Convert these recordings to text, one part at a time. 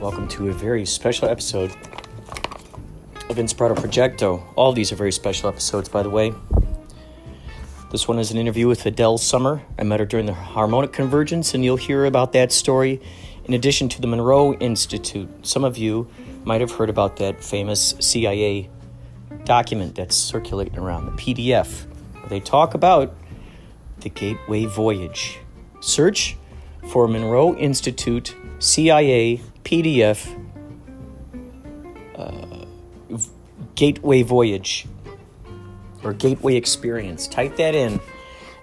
Welcome to a very special episode of Inspirado Projecto. All of these are very special episodes, by the way. This one is an interview with Sommer. I met her during the harmonic convergence, and you'll hear about that story in addition to the Monroe Institute. Some of you might have heard about that famous CIA document that's circulating around, the PDF. They talk about the Gateway Voyage. Search for Monroe Institute CIA PDF Gateway Voyage or Gateway Experience. Type that in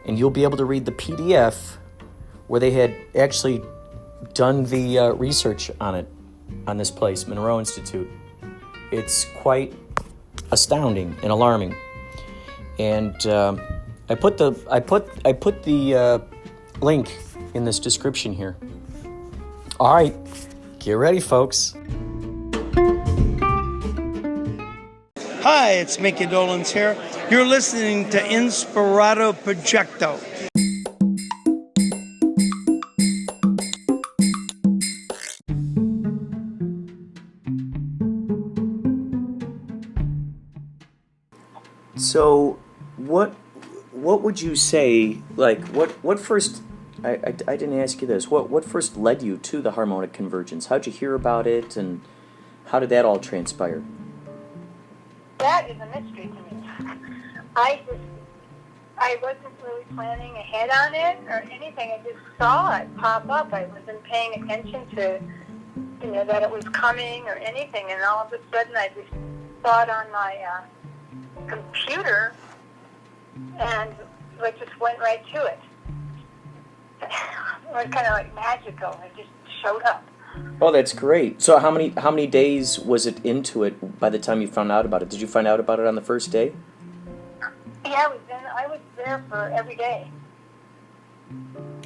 and you'll be able to read the PDF where they had actually done the research on it, on this place, Monroe Institute. It's quite astounding and alarming. And I put the link in this description here. All right, get ready, folks. Hi, it's Mickey Dolans here. You're listening to Inspirado Projecto. So, what would you say? Like, what first? I didn't ask you this. What first led you to the harmonic convergence? How'd you hear about it, and how did that all transpire? That is a mystery to me. I wasn't really planning ahead on it or anything. I just saw it pop up. I wasn't paying attention to, that it was coming or anything. And all of a sudden, I just saw it on my computer, and I just went right to it. It was kind of like magical. It just showed up. Oh, that's great. So how many days was it into it by the time you found out about it? Did you find out about it on the first day? Yeah, I was there for every day.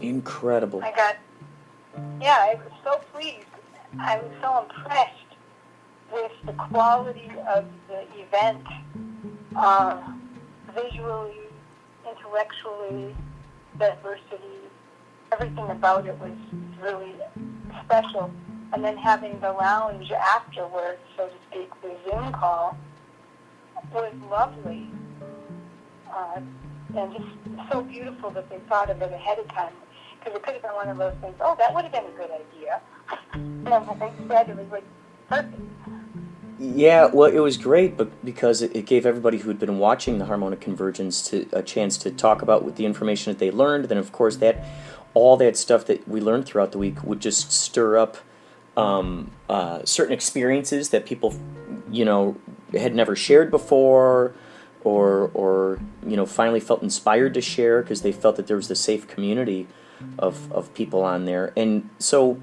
Incredible. I was so pleased. I was so impressed with the quality of the event, visually, intellectually, diversity. Everything about it was really special. And then having the lounge afterwards, so to speak, the Zoom call, was lovely. And just so beautiful that they thought of it ahead of time. Because it could have been one of those things, that would have been a good idea. But instead it was like perfect. Yeah, well, it was great, but because it gave everybody who had been watching the harmonic convergence a chance to talk about with the information that they learned. Then, of course, all that stuff that we learned throughout the week would just stir up certain experiences that people, had never shared before, or finally felt inspired to share because they felt that there was a safe community of people on there. And so,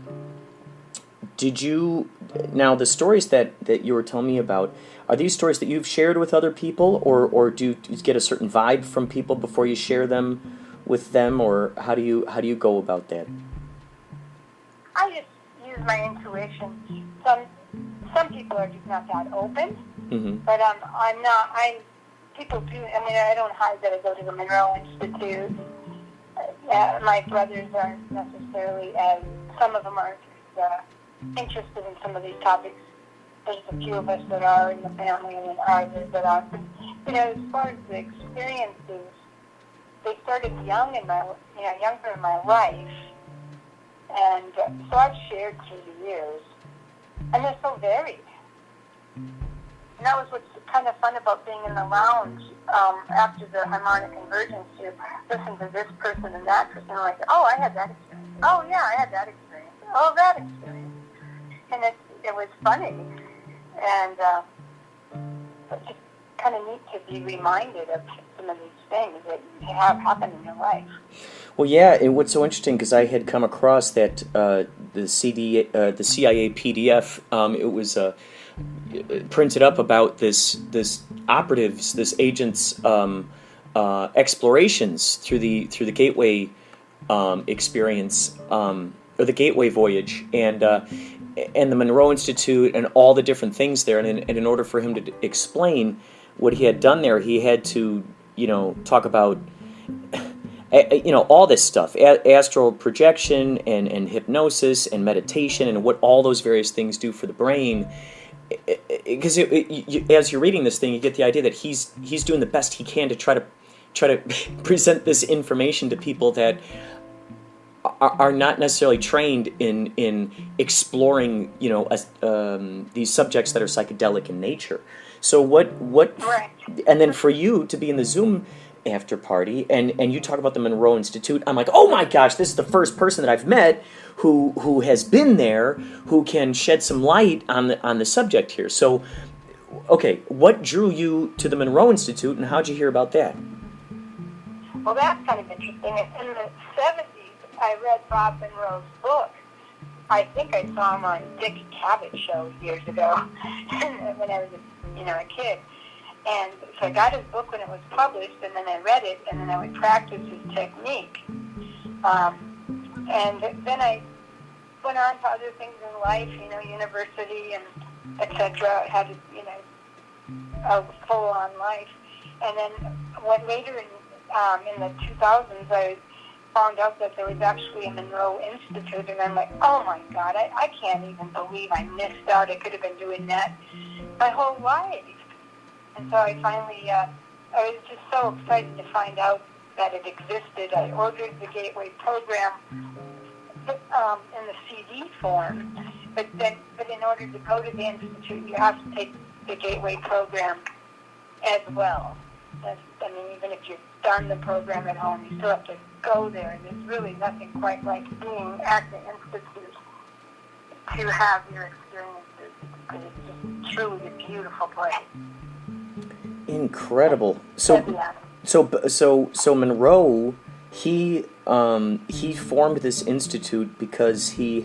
now the stories that you were telling me about, are these stories that you've shared with other people, or do you get a certain vibe from people before you share them with them, or how do you go about that? I just use my intuition. Some people are just not that open, but I'm not. People do. I don't hide that I go to the Monroe Institute. My brothers aren't necessarily as. Some of them aren't interested in some of these topics. There's a few of us that are in the family, and then others that aren't. As far as the experiences, they started younger in my life, and so I've shared through the years, and they're so varied. And that was what's kind of fun about being in the lounge after the harmonic convergence. You listen to this person and that person, and like, I had that experience. Oh yeah, I had that experience. Oh, that experience. And it was funny, and it's just kind of neat to be reminded of some of these things that have happened in your life. Well, yeah, and what's so interesting, because I had come across that the CIA PDF, it was printed up about this agent's explorations through the Gateway experience, or the Gateway Voyage, and the Monroe Institute, and all the different things there. And in order for him to explain what he had done there, he had to, talk about all this stuff, astral projection and hypnosis and meditation and what all those various things do for the brain. Because as you're reading this thing, you get the idea that he's doing the best he can to try to present this information to people that are not necessarily trained in exploring, these subjects that are psychedelic in nature. So what? Right. And then for you to be in the Zoom after party and you talk about the Monroe Institute, I'm like, oh my gosh, this is the first person that I've met who has been there, who can shed some light on the subject here. So, okay, what drew you to the Monroe Institute, and how'd you hear about that? Well, that's kind of interesting. In the 70s, I read Bob Monroe's book. I think I saw him on Dick Cabot show years ago when I was a kid. And so I got his book when it was published, and then I read it, and then I would practice his technique. And then I went on to other things in life, university and etc. Had a full-on life. And then later in the 2000s, I found out that there was actually a Monroe Institute, and I'm like, oh my God, I can't even believe I missed out. I could have been doing that my whole life. And so I finally, I was just so excited to find out that it existed. I ordered the Gateway program in the CD form, but in order to go to the Institute, you have to take the Gateway program as well. Even if you've done the program at home, you still have to go there. And there's really nothing quite like being at the Institute to have your experiences, because it's just truly a beautiful place. Incredible. So Monroe, he formed this institute because he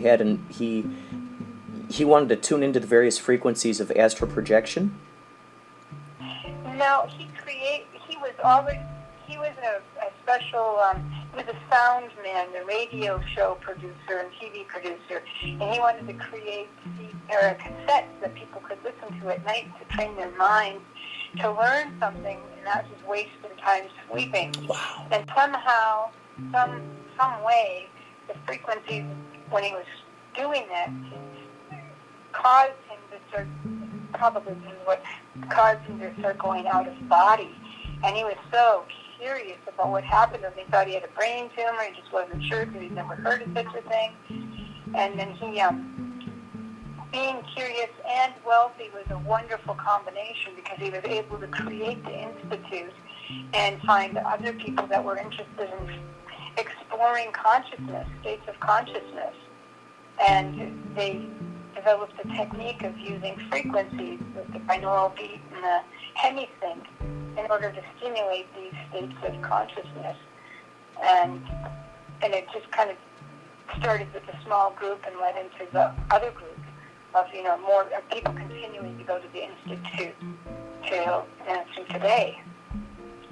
wanted to tune into the various frequencies of astral projection. No, he was a special, he was a sound man, a radio show producer and TV producer, and he wanted to create cassettes that people could listen to at night to train their minds to learn something and not just wasting time sleeping. Wow. And somehow, some way, the frequencies, when he was doing that, caused him to start, probably this is what caused him to start going out of body. And he was so curious about what happened to him. He thought he had a brain tumor. He just wasn't sure because he'd never heard of such a thing. And then he, being curious and wealthy was a wonderful combination, because he was able to create the Institute and find other people that were interested in exploring consciousness, states of consciousness. And they developed a technique of using frequencies with the binaural beat and the hemisync in order to stimulate these states of consciousness. And it just kind of started with a small group and led into the other group of, more people continuing to go to the Institute to today.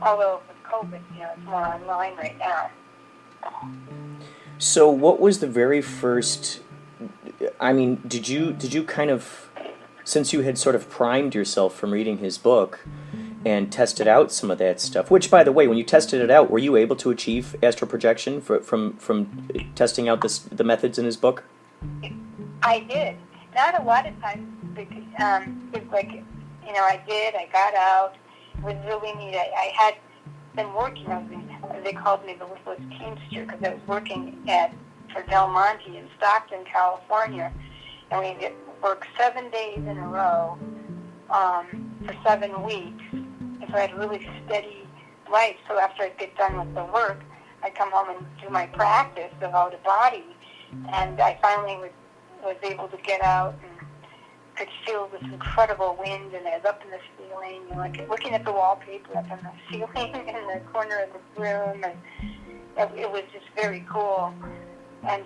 Although with COVID, it's more online right now. So what was the very first, did you kind of, since you had sort of primed yourself from reading his book and tested out some of that stuff, which, by the way, when you tested it out, were you able to achieve astral projection from testing out the methods in his book? I did. Not a lot of times, it's like, I got out. It was really neat. I had been working, they called me the Listless Teamster, because I was working for Del Monte in Stockton, California, and we did work 7 days in a row for 7 weeks. And so I had a really steady life. So after I'd get done with the work, I'd come home and do my practice of out of body, and I finally was able to get out and could feel this incredible wind, and I was up in the ceiling, like looking at the wallpaper up in the ceiling in the corner of the room, and it was just very cool. And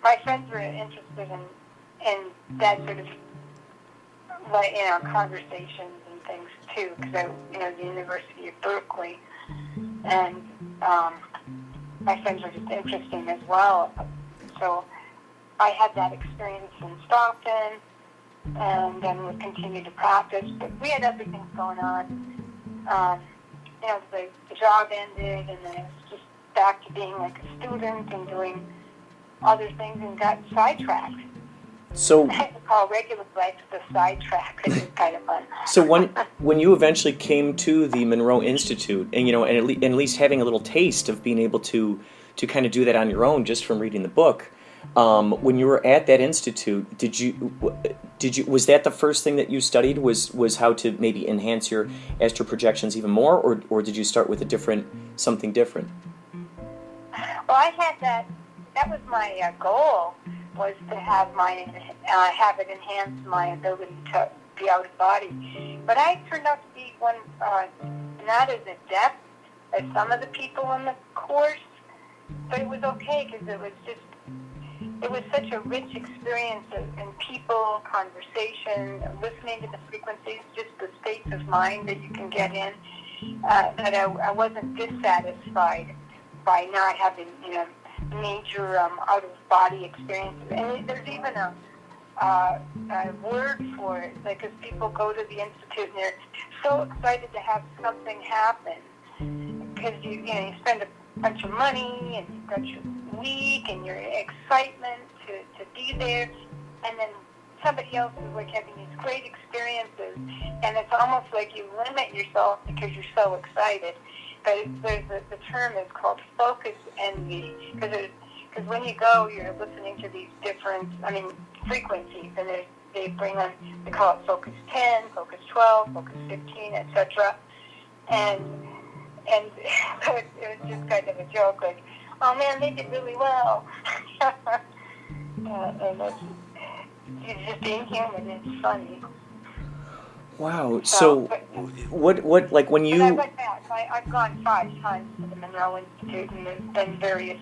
my friends were interested in that sort of, conversations and things too, because I, the University of Berkeley, and my friends were just interesting as well. So I had that experience in Stockton, and then we continued to practice. But we had other things going on. The job ended, and then it was just back to being like a student and doing other things and got sidetracked. So I call regular life the sidetrack, which is kind of fun. So when you eventually came to the Monroe Institute, and at least having a little taste of being able to kind of do that on your own just from reading the book, when you were at that institute, was that the first thing that you studied? Was how to maybe enhance your astral projections even more, or did you start with something different? Well, I had that. That was my goal, was to have have it enhance my ability to be out of body. But I turned out to be one not as adept as some of the people in the course. But it was okay because it was such a rich experience in people, conversation, listening to the frequencies, just the states of mind that you can get in. That I wasn't dissatisfied by not having, major out-of-body experiences. And there's even a word for it, because people go to the Institute and they're so excited to have something happen, because you spend a bunch of money and you've got your week and your excitement to be there, and then somebody else is like having these great experiences, and it's almost like you limit yourself because you're so excited. But the term is called focus envy, because when you go, you're listening to these different, frequencies, and they bring on, they call it focus 10, focus 12, focus 15, etc. And so it was just kind of a joke, like, oh man, they did really well. And it's just being human, it's funny. Wow. So what like when you... And I went back. I've gone 5 times to the Monroe Institute, and there's been various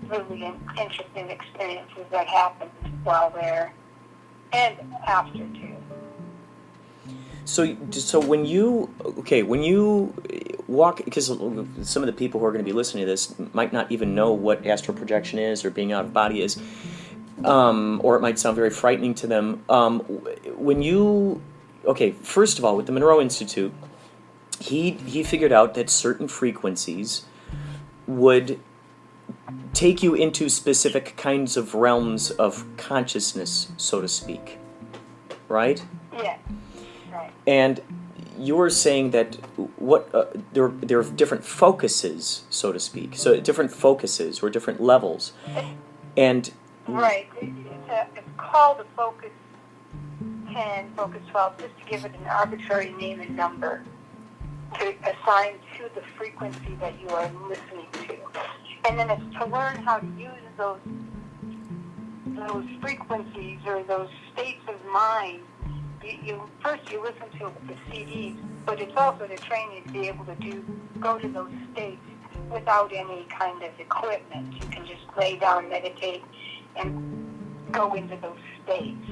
really interesting experiences that happened while there and after too. So when you walk, because some of the people who are going to be listening to this might not even know what astral projection is or being out of body is, or it might sound very frightening to them. First of all, with the Monroe Institute, he figured out that certain frequencies would take you into specific kinds of realms of consciousness, so to speak, right? Yeah, right. And you were saying that there are different focuses, so to speak. So different focuses or different levels, and right. It's called a focus 10, focus 12, just to give it an arbitrary name and number to assign to the frequency that you are listening to. And then it's to learn how to use those frequencies or those states of mind. First you listen to it with the CDs, but it's also to train you to be able to go to those states without any kind of equipment. You can just lay down, meditate, and go into those states.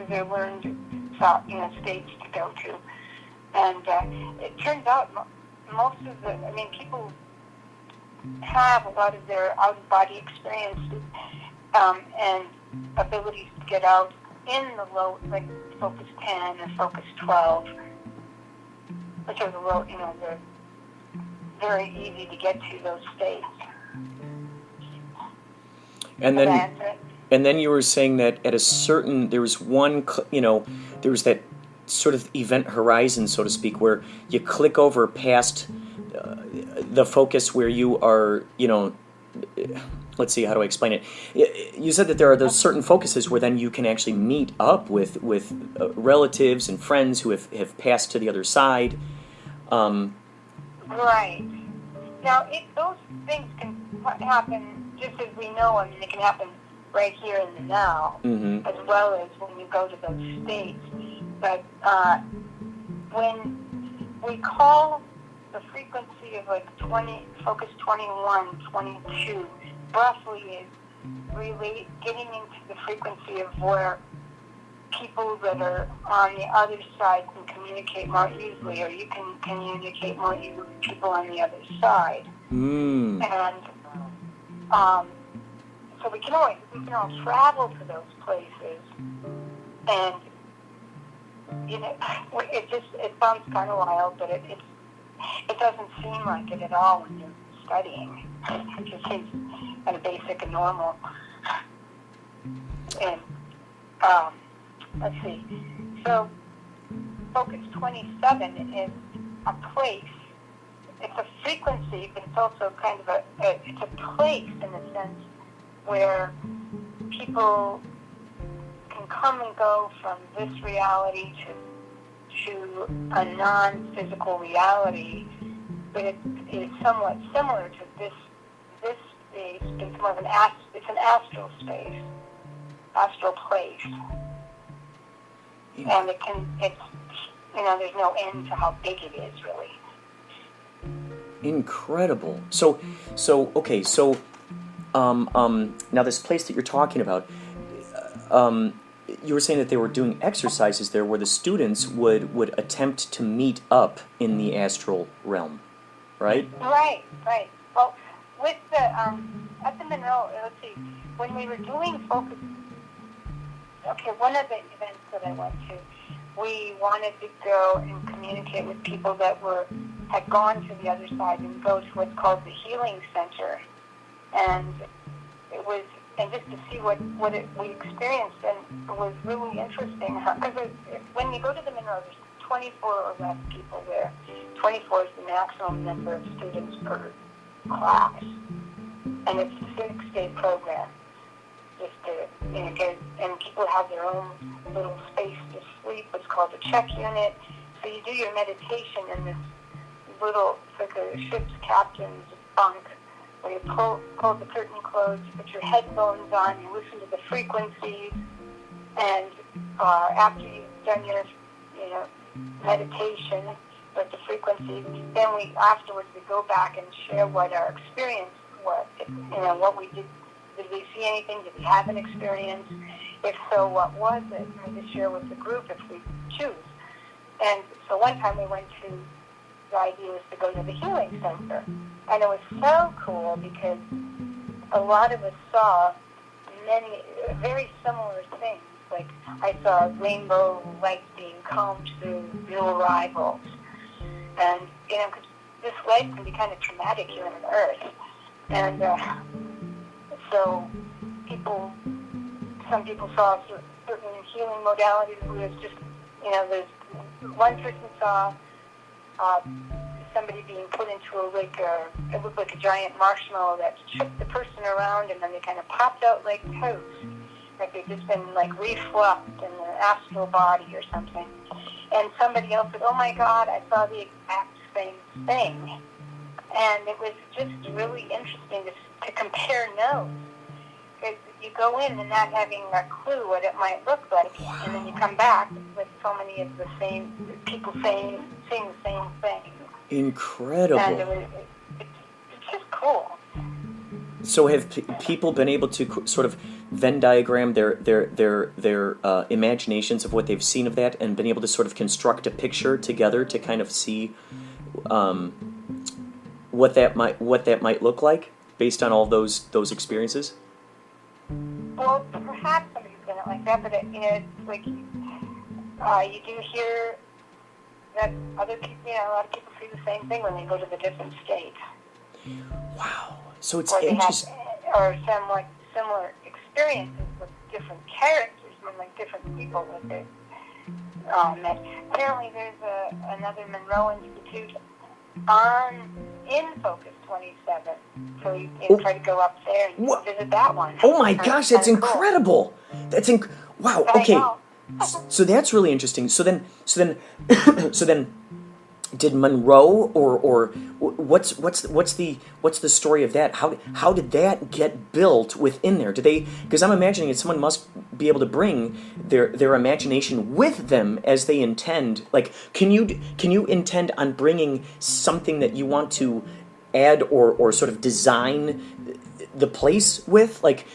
They're learned states to go to. And it turns out most of people have a lot of their out-of-body experiences and abilities to get out in the low, like focus 10 and focus 12, which are the low, they're very easy to get to those states. And then you were saying that at a certain, there was that sort of event horizon, so to speak, where you click over past the focus where you are, let's see, how do I explain it? You said that there are those certain focuses where then you can actually meet up with relatives and friends who have passed to the other side. Right. Now, those things can happen just as we know. They can happen right here in the now, mm-hmm. as well as when you go to those states. But when we call the frequency of like 20, focus 21, 22, roughly is really getting into the frequency of where people that are on the other side can communicate more easily, or you can communicate more easily with people on the other side. Mm. And so we can all travel to those places, and it sounds kind of wild, but it doesn't seem like it at all when you're studying. It just seems kind of basic and normal. And let's see. So Focus 27 is a place. It's a frequency, but it's also kind of it's a place in a sense where people can come and go from this reality to a non-physical reality, but it is somewhat similar to this space. It's more of it's an astral space, astral place, and it's there's no end to how big it is really. Incredible. So okay. So now this place that you're talking about, you were saying that they were doing exercises there where the students would attempt to meet up in the astral realm, right? Right. Well, with the at the Monroe, let's see, when we were doing focus. Okay, one of the events that I went to, we wanted to go and communicate with people that had gone to the other side and go to what's called the Healing Center, and just to see what we experienced, and it was really interesting because when you go to the Monroe, there's 24 or less people there. 24 is the maximum number of students per class, and it's a 6-day program. Just to get, and people have their own little space to sleep. It's called a check unit. So you do your meditation in this little, it's like a ship's captain's bunk, where you pull the curtain closed, you put your headphones on, you listen to the frequencies, and after you've done your meditation with the frequencies, then afterwards we go back and share what our experience was. What we did. Did we see anything? Did we have an experience? If so, what was it? And we just share with the group if we choose. And so one time we went to, the idea was to go to the Healing Center. And it was so cool because a lot of us saw many very similar things. Like I saw rainbow lights being combed through new arrivals. And, because this life can be kind of traumatic here on Earth. And so some people saw certain healing modalities where it's just, there's one person saw somebody being put into it looked like a giant marshmallow that shook the person around, and then they kind of popped out like toast, like they'd just been refluxed in the astral body or something. And somebody else said, "Oh my God, I saw the exact same thing." And it was just really interesting to compare notes. Because you go in and not having a clue what it might look like, and then you come back with so many of the same people saying the same thing. Incredible. And it's just cool. So have people been able to sort of Venn diagram their imaginations of what they've seen of that, and been able to sort of construct a picture together to kind of see what that might look like based on all those experiences? Well, perhaps somebody's done it like that, but it's like you do hear that other people, a lot of people see the same thing when they go to the different states. Wow! So it's interesting. Or somewhat similar experiences with different characters and different people with it. Apparently, there's another Monroe Institute in Focus 27, so you can try to go up there and visit that one. Oh my gosh, that's incredible! Cool. That's wow. Okay, so that's really interesting. So then, did Monroe or what's the story of that? How did that get built within there? Did they? Because I'm imagining that someone must be able to bring their imagination with them as they intend. Like, can you intend on bringing something that you want to add or sort of design the place with? Like,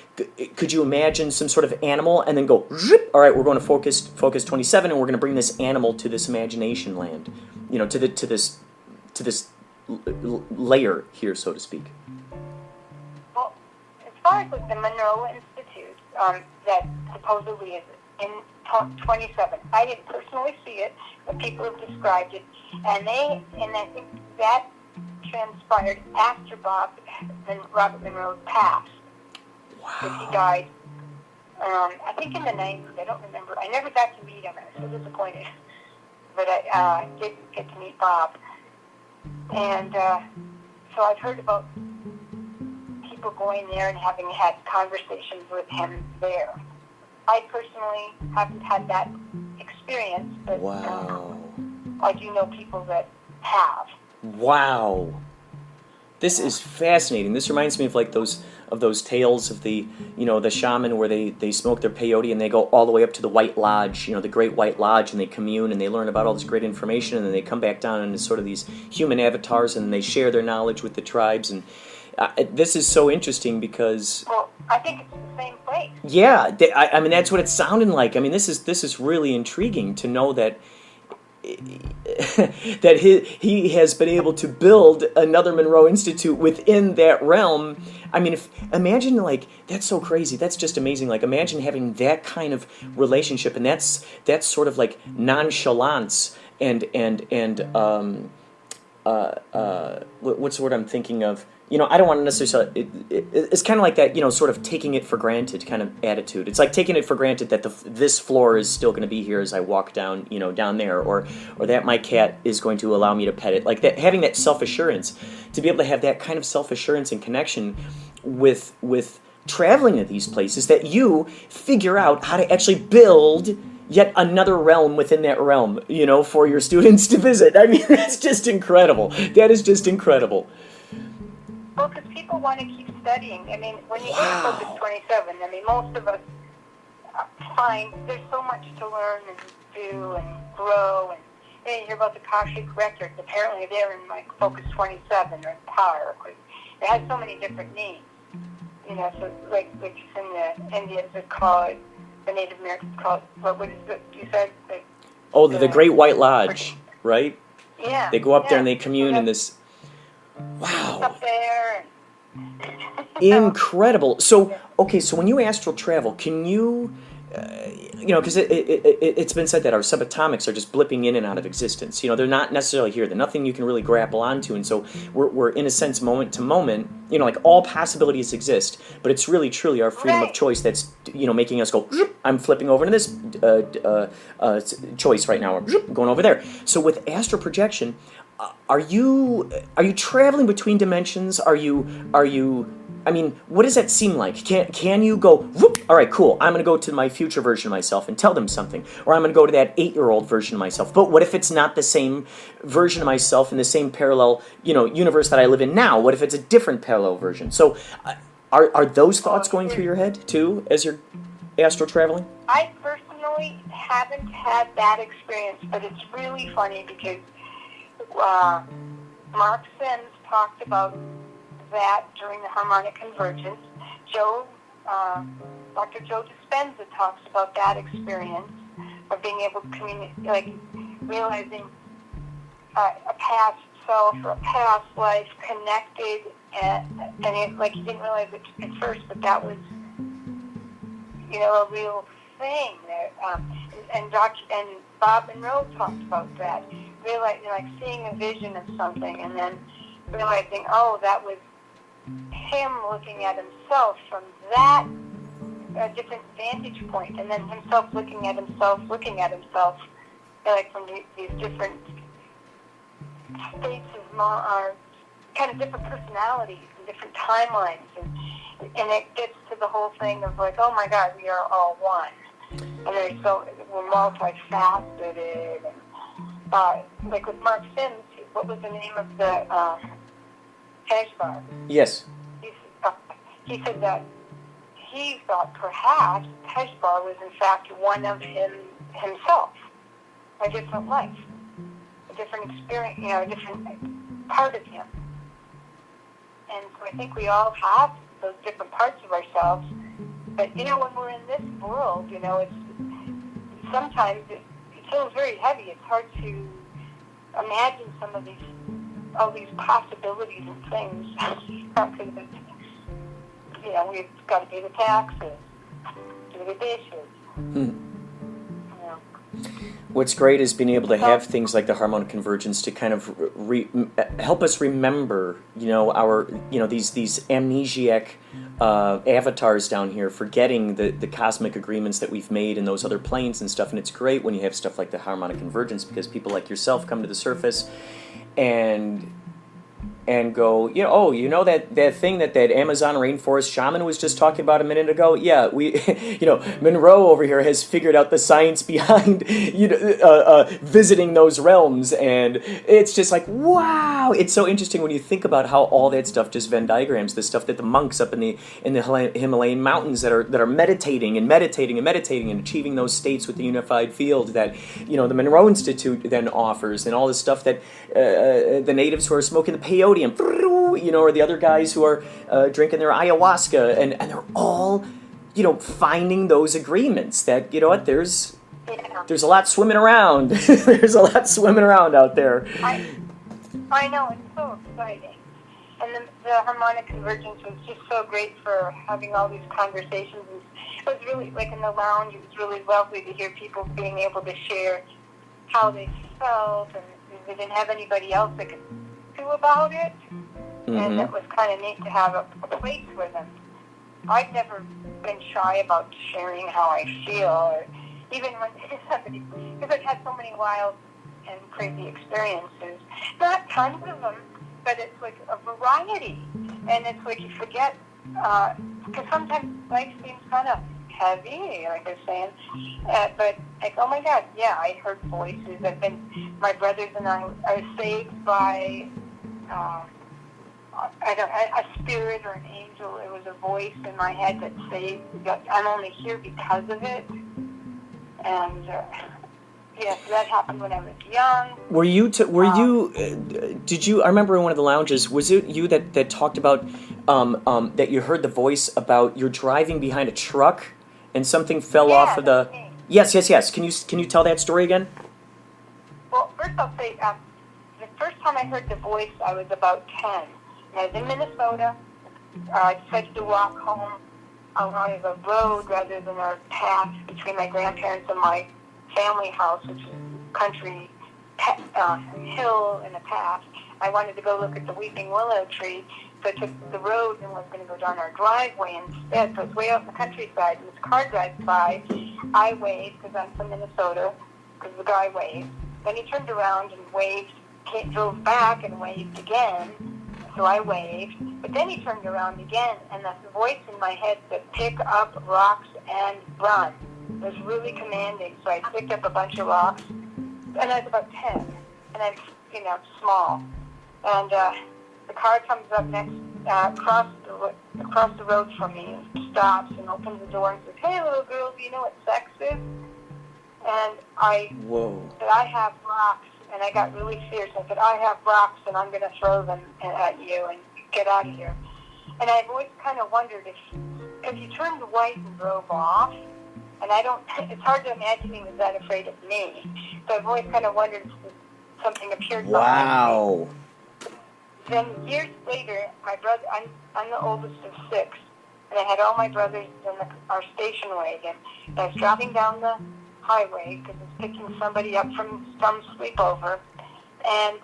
could you imagine some sort of animal and then go, zip, all right, we're going to focus 27, and we're going to bring this animal to this imagination land, to this layer here, so to speak. Well, as far as with the Monroe Institute, that supposedly is in 27, I didn't personally see it, but people have described it, and I think that transpired after Bob and Robert Monroe passed. Wow. Because he died, I think in the 90s. I don't remember. I never got to meet him. I was so disappointed. But I did get to meet Bob. And so I've heard about people going there and having had conversations with him there. I personally haven't had that experience, but wow. I do know people that have. Wow. This is fascinating. This reminds me of like those tales of the shaman where they smoke their peyote and they go all the way up to the White Lodge, the Great White Lodge, and they commune and they learn about all this great information, and then they come back down into sort of these human avatars and they share their knowledge with the tribes. And this is so interesting because... Well, I think it's the same place. Yeah, I mean that's what it's sounding like. I mean this is really intriguing to know that that he has been able to build another Monroe Institute within that realm. I mean, imagine, like, that's so crazy. That's just amazing. Like, imagine having that kind of relationship, and that's sort of like nonchalance and what's the word I'm thinking of? I don't want to necessarily... It's kind of like that, sort of taking it for granted kind of attitude. It's like taking it for granted that this floor is still going to be here as I walk down, down there, or that my cat is going to allow me to pet it. Like that, having that self-assurance, to be able to have that kind of self-assurance and connection with traveling to these places, that you figure out how to actually build yet another realm within that realm, for your students to visit. I mean, that's just incredible. That is just incredible. Well, because people want to keep studying. I mean, when you go to Focus 27, I mean, most of us find there's so much to learn and do and grow. And you hear about the Akashic records. Apparently, they're in like Focus 27 or PAR. It has so many different names. So like in the Indians would call it, the Native Americans call it, what is it you said? The Great White Lodge, right? Yeah. They go up there and they commune in this... Wow. Up there. Incredible. So, okay, so when you astral travel, can you, because it's been said that our subatomics are just blipping in and out of existence. They're not necessarily here. They're nothing you can really grapple onto. And so we're in a sense, moment to moment, like all possibilities exist. But it's really, truly our freedom of choice that's, making us go, I'm flipping over to this choice right now, or going over there. So with astral projection, are you traveling between dimensions? Are you? I mean, what does that seem like? Can you go? Whoop, all right, cool. I'm going to go to my future version of myself and tell them something, or I'm going to go to that 8-year-old version of myself. But what if it's not the same version of myself in the same parallel, universe that I live in now? What if it's a different parallel version? So, are those thoughts going through your head too as you're astral traveling? I personally haven't had that experience, but it's really funny because. Mark Sims talked about that during the harmonic convergence. Dr. Joe Dispenza talks about that experience of being able to communicate, like realizing a past self or a past life connected, and he didn't realize it at first, but that was, a real thing. And Bob Monroe talked about that. Realizing, like seeing a vision of something, and then realizing, that was him looking at himself from that different vantage point, and then himself looking at himself, like from these different states of kind of different personalities and different timelines, and it gets to the whole thing of like, oh my God, we are all one, and we're multifaceted, and like with Mark Sims, what was the name of the hash bar? Yes. He said that he thought perhaps Heshbar was in fact one of himself, a different life, a different experience, a different part of him. And so I think we all have those different parts of ourselves. But when we're in this world, it's sometimes it feels very heavy. It's hard to imagine all these possibilities and things. Because we've got to pay the taxes, do the dishes. What's great is being able to have things like the harmonic convergence to kind of help us remember, these amnesiac avatars down here, forgetting the cosmic agreements that we've made in those other planes and stuff. And it's great when you have stuff like the harmonic convergence, because people like yourself come to the surface and go, that thing that Amazon rainforest shaman was just talking about a minute ago. Yeah, we, Monroe over here has figured out the science behind, visiting those realms, and it's just like, wow! It's so interesting when you think about how all that stuff just Venn diagrams, the stuff that the monks up in the Himalayan mountains that are meditating and achieving those states with the unified field that the Monroe Institute then offers, and all the stuff that the natives who are smoking the peyote, or the other guys who are drinking their ayahuasca, and they're all, finding those agreements that, there's a lot swimming around. There's a lot swimming around out there. I know, it's so exciting. And the harmonic convergence was just so great for having all these conversations. It was really, like in the lounge, it was really lovely to hear people being able to share how they felt, and they didn't have anybody else that could do about it, and it was kind of neat to have a place for them. I've never been shy about sharing how I feel, or even when somebody, because I've had so many wild and crazy experiences, not tons of them, but it's like a variety, and it's like you forget, because sometimes life seems kind of heavy, like I was saying, but like, oh my God, yeah, I heard voices. My brothers and I was saved by a spirit or an angel. It was a voice in my head that saved. I'm only here because of it, and yes, that happened when I was young. Were you? Did you? I remember in one of the lounges. Was it you that talked about that you heard the voice about you're driving behind a truck and something fell off of the. Me. Yes. Can you tell that story again? Well, first I'll say the first time I heard the voice, I was about 10. And I was in Minnesota. I decided to walk home along the road rather than our path between my grandparents and my family house, which is a country hill and a path. I wanted to go look at the weeping willow tree, so I took the road and was going to go down our driveway instead. So it's way out in the countryside, and this car drives by. I waved because I'm from Minnesota, because the guy waved. Then he turned around and waved, drove back and waved again. So I waved, but then he turned around again, and the voice in my head said, "Pick up rocks and run." It was really commanding, so I picked up a bunch of rocks, and I was about 10, and I'm, small. And the car comes up next, across the road from me, and stops and opens the door and says, "Hey, little girl, do you know what sex is?" And I said, "I have rocks." And I got really fierce. I said, "I have rocks, and I'm going to throw them at you and get out of here." And I've always kind of wondered if he turned white and drove off, and it's hard to imagine he was that afraid of me. So I've always kind of wondered if something appeared behind me. Then years later, my brother, I'm the oldest of 6, and I had all my brothers in our station wagon. And I was driving down the highway because I was picking somebody up from some sleepover, and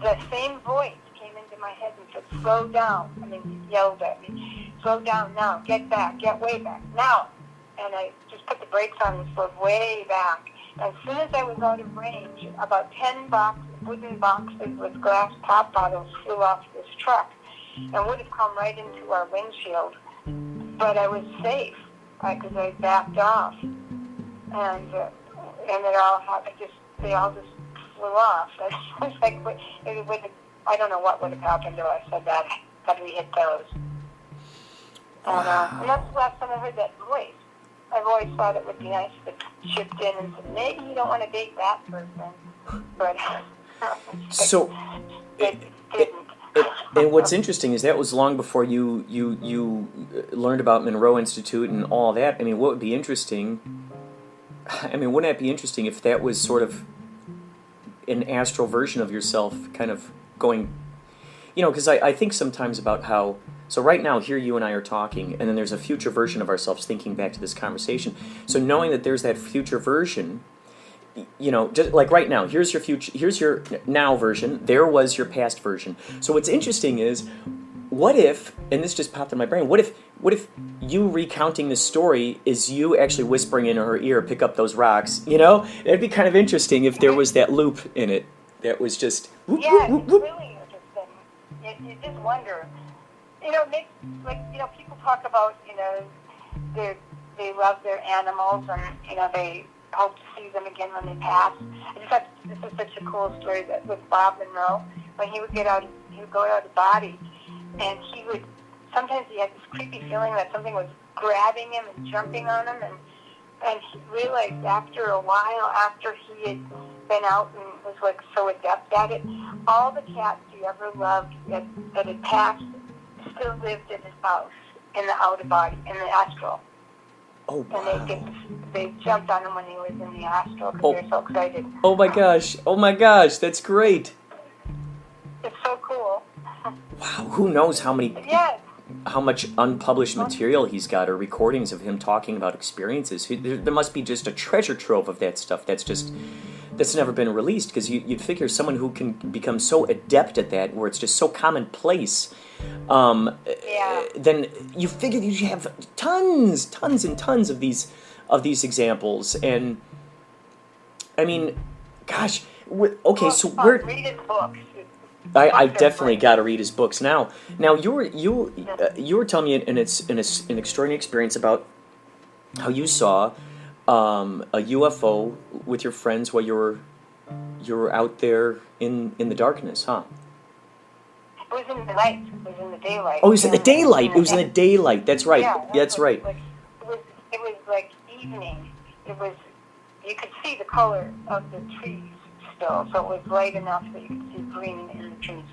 the same voice came into my head and said, "Slow down." I mean, he yelled at me, "Slow down now, get back, get way back, now." And I just put the brakes on and slowed way back. As soon as I was out of range, about 10 wooden boxes with glass pop bottles flew off this truck and would have come right into our windshield. But I was safe because I backed off. And they all just flew off. I was like, I don't know what would have happened if I said that, had we hit those. And that's the last time I heard that voice. I've always thought it would be nice to chip in and say, maybe you don't want to date that person. But so it didn't. And what's interesting is that was long before you learned about Monroe Institute and all that. I mean, what would be interesting... wouldn't that be interesting if that was sort of an astral version of yourself kind of going, because I think sometimes about how, so right now here you and I are talking, and then there's a future version of ourselves thinking back to this conversation. So knowing that there's that future version, just like right now, here's your future, here's your now version, there was your past version. So what's interesting is, what if, and this just popped in my brain, what if you recounting this story is you actually whispering in her ear, pick up those rocks, It'd be kind of interesting if there was that loop in it that was just... Whoop, yeah, whoop, it's whoop. really interesting. You just wonder. People talk about, they love their animals and, they hope to see them again when they pass. I just thought this is such a cool story that with Bob Monroe, when he would go out of the body, and sometimes he had this creepy feeling that something was grabbing him and jumping on him, and he realized after a while, after he had been out and was like so adept at it, all the cats he ever loved that had passed still lived in his house, in the outer body, in the astral. Oh, wow. And they jumped on him when he was in the astral because they were so excited. Oh my gosh, that's great. It's so cool. Wow, who knows how much unpublished material he's got, or recordings of him talking about experiences. There must be just a treasure trove of that stuff that's never been released, because you'd figure someone who can become so adept at that, where it's just so commonplace, then you figure you have tons and tons of these examples. And I mean, gosh, okay, so we're... Read his books. I definitely got to read his books now. Now you were telling me an extraordinary experience about how you saw a UFO with your friends while you were out there in the darkness, huh? It was in the night. It was in the daylight. Oh, it was in the daylight. It was in the daylight. That's right. Yeah, that's right. It was like evening. You could see the color of the trees still, so it was light enough that you could see green in the trees.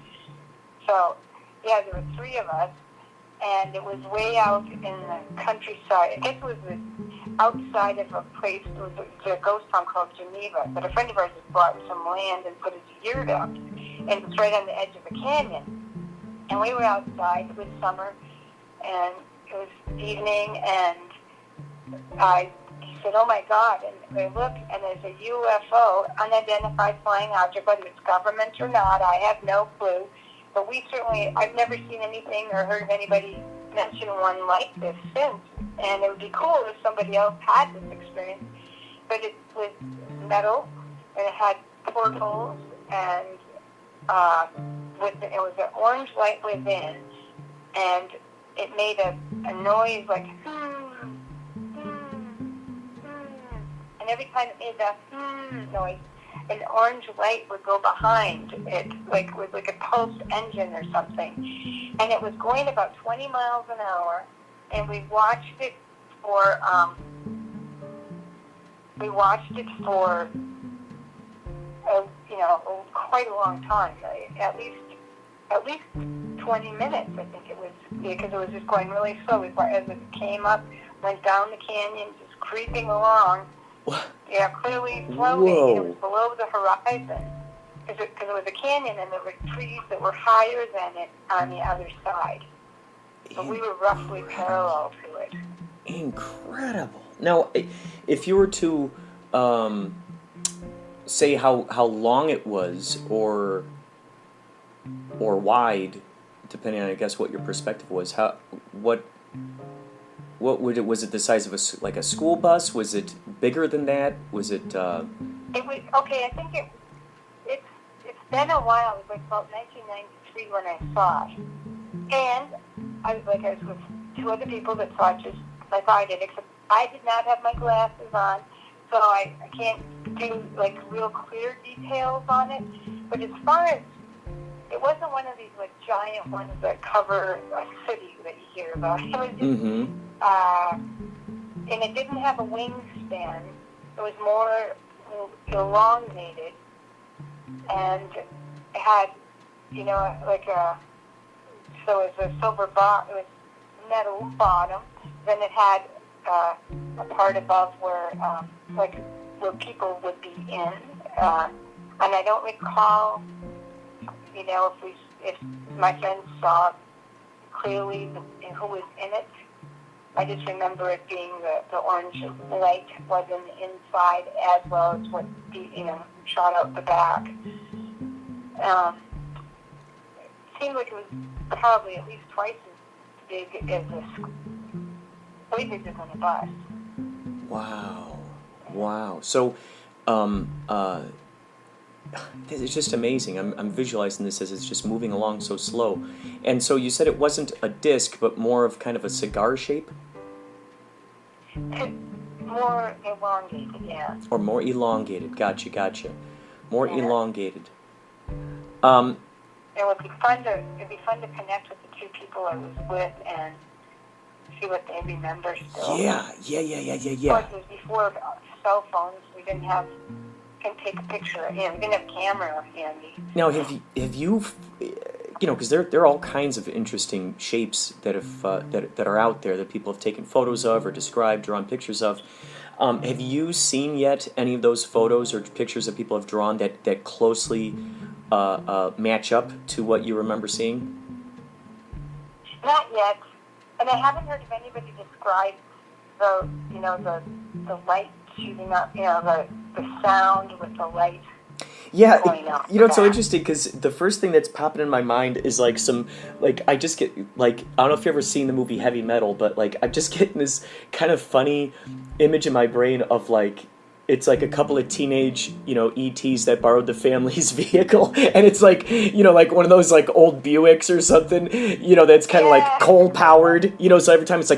So, yeah, there were three of us, and it was way out in the countryside. I guess it was outside of a place. It was a ghost town called Geneva, but a friend of ours had bought some land and put his yurt up, and it was right on the edge of a canyon. And we were outside. It was summer, and it was evening, and he said, "Oh my God!" And I look, and there's a UFO, unidentified flying object. Whether it's government or not, I have no clue. But I've never seen anything or heard of anybody mention one like this since. And it would be cool if somebody else had this experience. But it was metal, and it had portals, and it was an orange light within, and it made a noise like and every time it made that noise, an orange light would go behind it, with a pulsed engine or something, and it was going about 20 miles an hour, and we watched it for quite a long time, at least 20 minutes, I think it was, because it was just going really slow. As it came up, went down the canyon, just creeping along. Yeah, clearly floating. Whoa. It was below the horizon, because it was a canyon, and there were trees that were higher than it on the other side. But we were roughly parallel to it. Incredible. Now, if you were to say how long it was, or wide, depending on, I guess, what your perspective was, what would it, was it the size of a school bus? Was it bigger than that? Was it? It was okay. I think it's been a while. It was like about 1993 when I saw it, and I was with two other people that saw it just like I did, except I did not have my glasses on, so I can't do real clear details on it. But as far as, it wasn't one of these giant ones that cover a city that you hear about. It was just, and it didn't have a wingspan. It was more elongated, and it had, so it was a silver bottom, it was metal bottom. Then it had a part above where people would be in, and I don't recall, if my friends saw clearly who was in it, I just remember it being the orange light was in the inside as well as what shot out the back. It seemed like it was probably at least twice as big as way bigger than a bus. Wow. So, it's just amazing. I'm visualizing this as it's just moving along so slow. And so you said it wasn't a disc, but more of kind of a cigar shape? More elongated, yeah. Or more elongated. Gotcha. More elongated. It would be fun to connect with the two people I was with and see what they remember still. Yeah. Of course, it was before cell phones. We didn't have can take a picture. We didn't have camera handy. Now, have you because there are all kinds of interesting shapes that that are out there that people have taken photos of or described, drawn pictures of. Have you seen yet any of those photos or pictures that people have drawn that closely match up to what you remember seeing? Not yet, and I haven't heard of anybody describe the light shooting up, the sound with the light. Yeah, it's so interesting because the first thing that's popping in my mind is I just get I don't know if you've ever seen the movie Heavy Metal, but I'm just getting this kind of funny image in my brain of it's like a couple of teenage, ETs that borrowed the family's vehicle, and it's like one of those old Buicks or something, that's kind of coal powered, so every time it's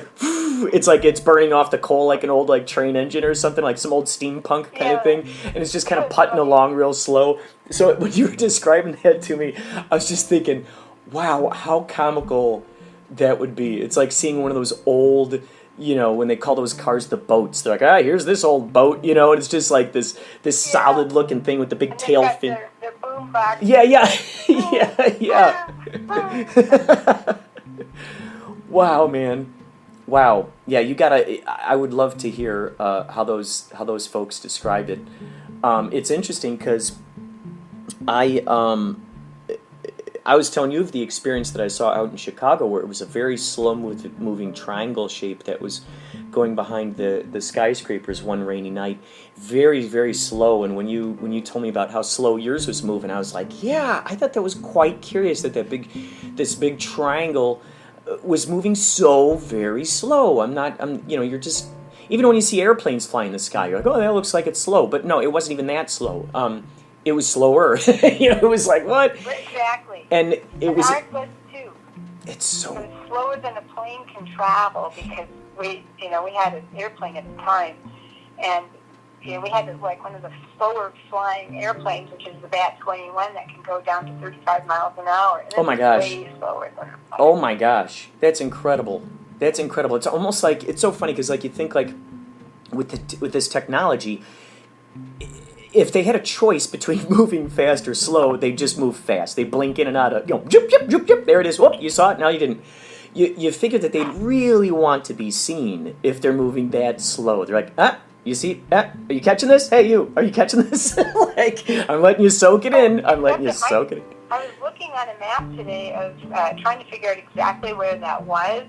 it's burning off the coal like an old train engine or something, like some old steampunk kind of thing, and it's just kind of putting along real slow. So when you were describing that to me, I was just thinking, wow, how comical that would be. It's like seeing one of those old, when they call those cars the boats. They're like, here's this old boat, and it's just like this solid looking thing with the big tail fin. Their boom box. Yeah. Wow, man. Wow. Yeah, I would love to hear how those folks described it. It's interesting because I was telling you of the experience that I saw out in Chicago, where it was a very slow moving triangle shape that was going behind the skyscrapers one rainy night. Very, very slow. And when you told me about how slow yours was moving, I was like, yeah, I thought that was quite curious that this big triangle was moving so very slow. You're just, even when you see airplanes fly in the sky, you're like, oh, that looks like it's slow. But no, it wasn't even that slow. It was slower. It was like, what? Exactly. And ours was too. It's so. It was slower than a plane can travel because we had an airplane at the time, and we had one of the slower flying airplanes, which is the Bat-21, that can go down to 35 miles an hour. And oh my gosh. Way slower than a plane. Oh my gosh, that's incredible. It's almost it's so funny because you think with this technology, if they had a choice between moving fast or slow, they just move fast. They blink in and out of, jip, jip, jip, jip, there it is. Whoop, you saw it, now you didn't. You figure that they'd really want to be seen if they're moving that slow. They're like, you see, are you catching this? Hey, you, are you catching this? I'm letting you soak it in. I was looking on a map today of trying to figure out exactly where that was,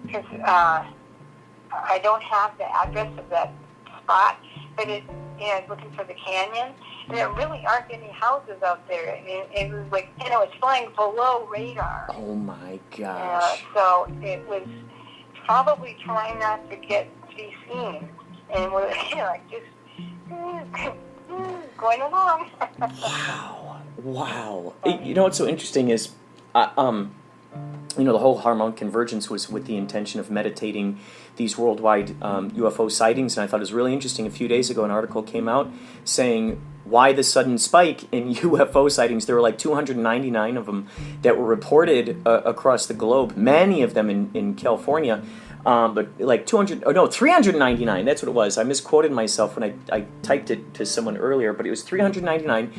because I don't have the address of that spot, but looking for the canyon, and there really aren't any houses out there. It was it's flying below radar. Oh my gosh! So it was probably trying not to be seen, and we're just going along. Wow! What's so interesting is, the whole harmonic convergence was with the intention of meditating these worldwide UFO sightings, and I thought it was really interesting. A few days ago, an article came out saying why the sudden spike in UFO sightings. There were 299 of them that were reported across the globe, many of them in California, but 399, that's what it was. I misquoted myself when I typed it to someone earlier, but it was 399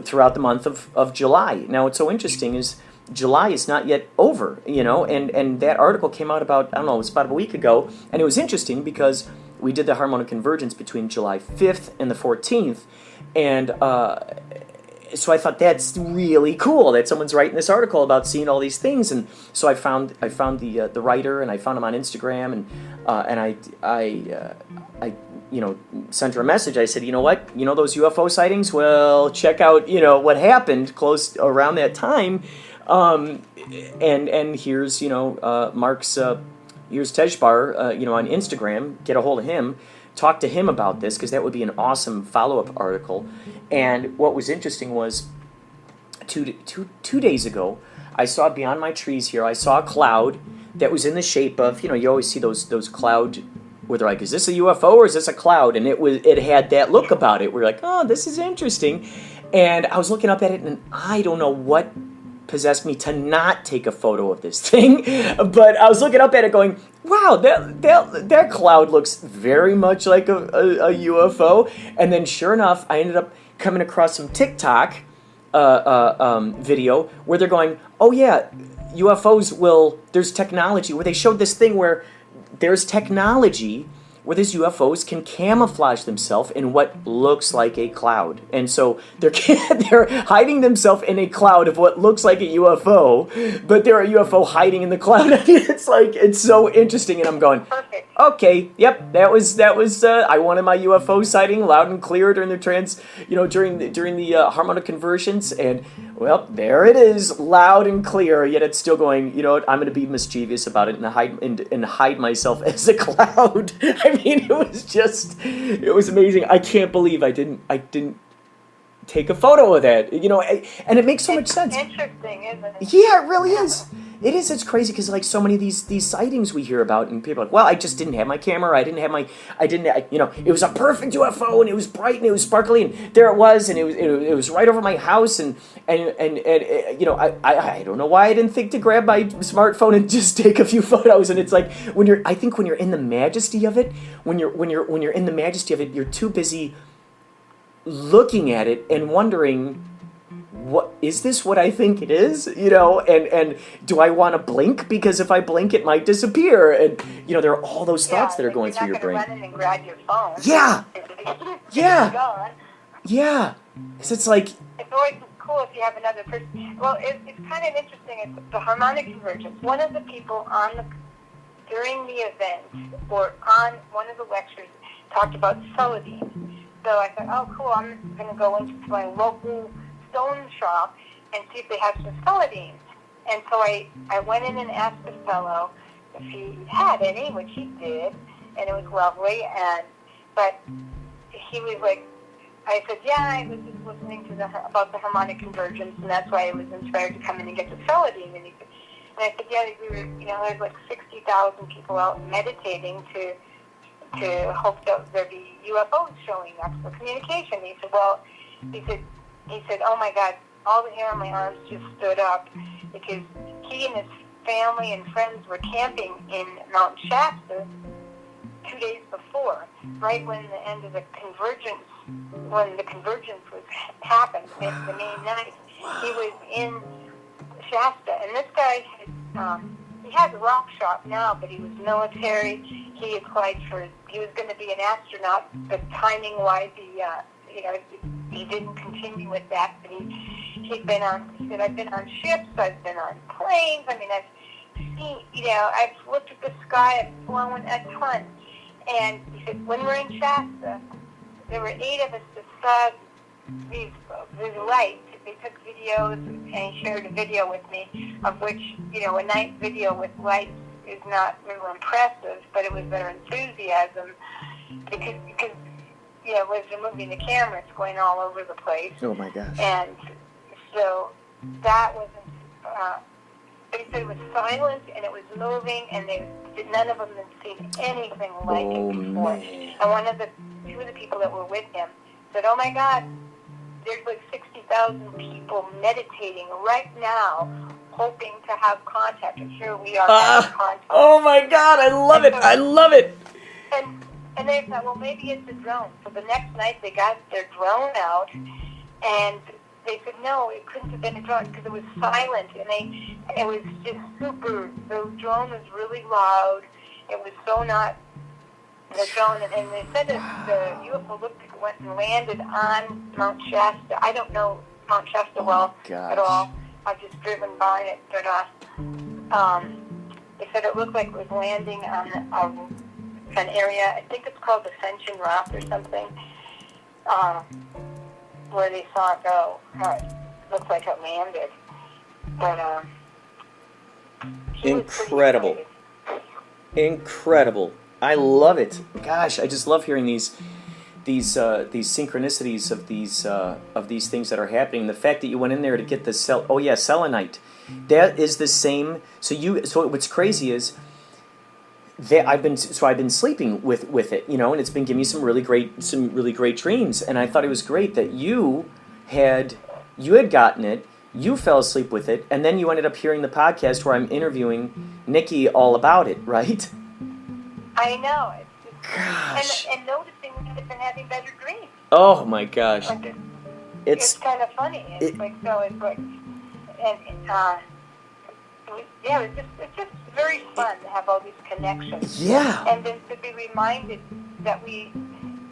throughout the month of July. Now, what's so interesting is July is not yet over, and that article came out about, it was about a week ago, and it was interesting because we did the harmonic convergence between July 5th and the 14th, and so I thought that's really cool that someone's writing this article about seeing all these things, and so I found the writer, and I found him on Instagram, and I sent her a message. I said, you know what, those UFO sightings? Well, check out what happened close around that time, and here's Mark's here's Tejbar on Instagram. Get a hold of him. Talk to him about this, because that would be an awesome follow-up article. And what was interesting was two days ago, I saw beyond my trees here, I saw a cloud that was in the shape of, you always see those cloud where they're like, is this a UFO or is this a cloud? And it had that look about it. We're like, oh, this is interesting. And I was looking up at it, and I don't know what possessed me to not take a photo of this thing, but I was looking up at it going, wow, that cloud looks very much like a UFO. And then sure enough, I ended up coming across some TikTok video where they're going, oh yeah, UFOs there's technology, where they showed this thing where there's technology where these UFOs can camouflage themselves in what looks like a cloud. And so they're hiding themselves in a cloud of what looks like a UFO, but they're a UFO hiding in the cloud. It's so interesting, and I'm going, perfect. Okay, yep, that was I wanted my UFO sighting loud and clear during the during the harmonic conversions, and well, there it is, loud and clear, yet it's still going, I'm going to be mischievous about it and hide myself as a cloud. I mean, it was amazing. I can't believe I didn't take a photo of that, and it makes so much sense. Interesting, isn't it? Yeah, it really is. It is. It's crazy, because like so many of these sightings we hear about, and people are like, well, I just didn't have my camera. It was a perfect UFO, and it was bright, and it was sparkly, and there it was, and it was right over my house, and I don't know why I didn't think to grab my smartphone and just take a few photos. And it's like when you're in the majesty of it, when you're in the majesty of it, you're too busy looking at it and wondering, what is this, what I think it is, and do I want to blink, because if I blink it might disappear, and there are all those thoughts that are going through your brain. Run in and grab your phone. Yeah. Gone. Yeah, because it's like, it's always cool if you have another person. Well, it's kind of interesting. It's the harmonic convergence. One of the people during the event, or on one of the lectures, talked about celandine. So I thought, oh, cool, I'm going to go into my local stone shop and see if they have some celandine. And so I went in and asked the fellow if he had any, which he did, and it was lovely. But he was like, I said, yeah, I was just listening about the harmonic convergence, and that's why I was inspired to come in and get the celandine. And I said, yeah, there's like 60,000 people out meditating to hope that there'd be UFOs showing up for communication. He said, oh my God, all the hair on my arms just stood up, because he and his family and friends were camping in Mount Shasta 2 days before, right when the end of the convergence, when the convergence happened, the main night. He was in Shasta, and this guy he has a rock shop now, but he was military. He applied he was going to be an astronaut, but timing-wise, he didn't continue with that. But he said, I've been on ships, I've been on planes. I mean, I've seen, I've looked at the sky, I've flown a ton. And he said, when we're in Shasta, there were 8 of us that saw these lights. They took videos, and he shared a video with me, of which, a night video with lights is not real impressive, but it was their enthusiasm, because as they're moving the camera, it's going all over the place. Oh my gosh. And so that wasn't, they said it was silent, and it was moving, and none of them had seen anything like it before. Man. And two of the people that were with him said, oh my God, there's like 60,000 people meditating right now, hoping to have contact. And here we are having contact. Oh my God, I love it. I love it. And they thought, well, maybe it's a drone. So the next night they got their drone out, and they said, no, it couldn't have been a drone, because it was silent, and it was just super. The drone was really loud. It was so not the drone, and they said that the UFO went and landed on Mount Shasta. I don't know Mount Chesterwell at all. I've just driven by it, but they said it looked like it was landing on an area, I think it's called Ascension Rock or something, where they saw it go. It looked like it landed. But, incredible. Incredible. I love it. Gosh, I just love hearing these synchronicities of these things that are happening. The fact that you went in there to get the selenite, that is the same. So what's crazy is that I've been sleeping with it, you know, and it's been giving me some really great dreams. And I thought it was great that you had gotten it. You fell asleep with it, and then you ended up hearing the podcast where I'm interviewing Nikki all about it, right? I know. Gosh. And noticing that I've been having better dreams. Oh my gosh. Like it's kind of funny. It's like it's just very fun to have all these connections. Yeah. And then to be reminded that we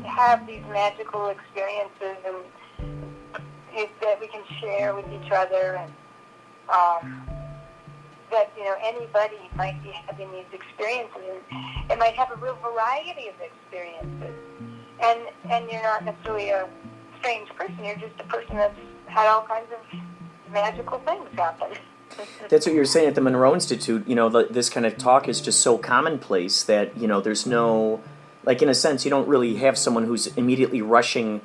have these magical experiences and that we can share with each other, and that, you know, anybody might be having these experiences, and it might have a real variety of experiences, and you're not necessarily a strange person, you're just a person that's had all kinds of magical things happen. That's what you were saying at the Monroe Institute. You know, this kind of talk is just so commonplace that, you know, there's no, like, in a sense, you don't really have someone who's immediately rushing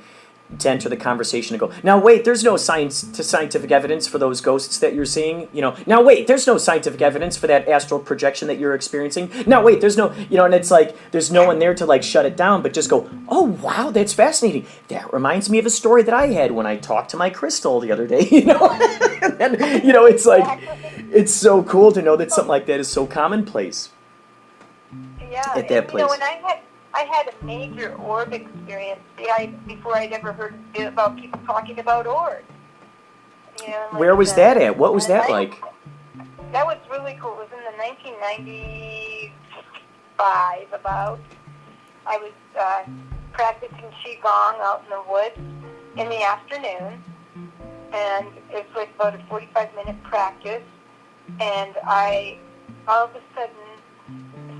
to enter the conversation and go, now wait, there's no scientific evidence for those ghosts that you're seeing. You know, now wait, there's no scientific evidence for that astral projection that you're experiencing. Now wait, there's no, you know, and it's like there's no one there to like shut it down, but just go, oh wow, that's fascinating. That reminds me of a story that I had when I talked to my crystal the other day. You know, and you know, it's like it's so cool to know that something like that is so commonplace. Yeah, at that place. You know, when I had a major orb experience before I'd ever heard about people talking about orbs. You know, like, where was that at? What was that like? That was really cool. It was in the 1995 about. I was practicing Qigong out in the woods in the afternoon, and it's like about a 45-minute practice, and I all of a sudden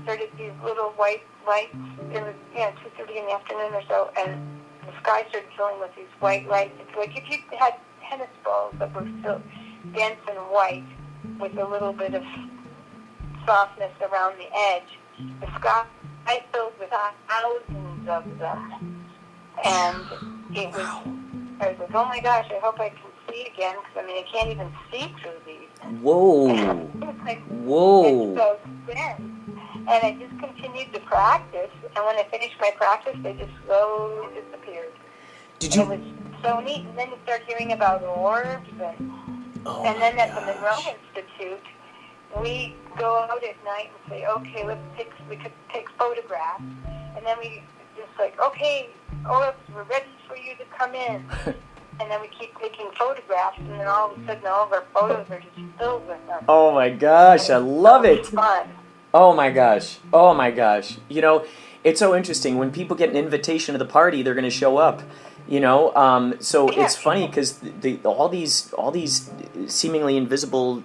started these little white lights. It was 2:30 in the afternoon or so, and the sky started filling with these white lights. It's like if you had tennis balls that were still dense and white with a little bit of softness around the edge. The sky filled with thousands of them, and it was. I was like, oh my gosh! I hope I can see again, because I mean I can't even see through these. Whoa! Whoa! It's so dense. And I just continued to practice, and when I finished my practice, they just slowly disappeared. Did you? It was so neat. And then you start hearing about orbs, and then at the Monroe Institute, we go out at night and say, okay, we could take photographs, and then we just like, okay, orbs, we're ready for you to come in. And then we keep taking photographs, and then all of a sudden, all of our photos are just filled with them. Oh my gosh, I love it. Fun. Oh my gosh. Oh my gosh. You know, it's so interesting. When people get an invitation to the party, they're going to show up. You know, so it's funny because all these seemingly invisible